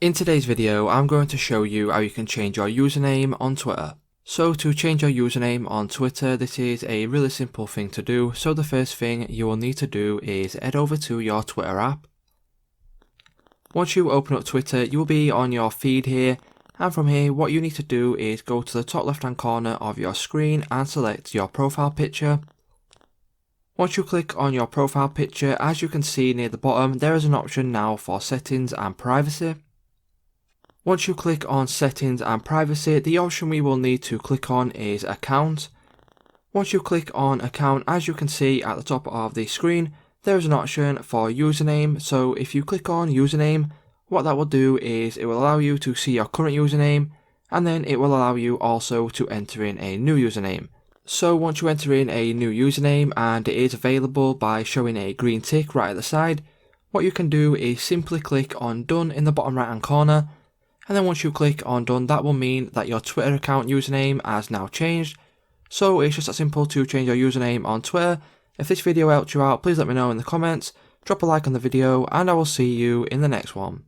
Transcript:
In today's video, I'm going to show you how you can change your username on Twitter. So to change your username on Twitter, this is a really simple thing to do. So the first thing you will need to do is head over to your Twitter app. Once you open up Twitter, you will be on your feed here. And from here, what you need to do is go to the top left hand corner of your screen and select your profile picture. Once you click on your profile picture, as you can see near the bottom, there is an option now for settings and privacy. Once you click on settings and privacy, the option we will need to click on is account. Once you click on account, as you can see at the top of the screen, there is an option for username. So if you click on username, what that will do is it will allow you to see your current username, and then it will allow you also to enter in a new username. So once you enter in a new username and it is available by showing a green tick right at the side, what you can do is simply click on done in the bottom right hand corner. And then once you click on done, that will mean that your Twitter account username has now changed. So it's just that simple to change your username on Twitter. If this video helped you out, please let me know in the comments, drop a like on the video, and I will see you in the next one.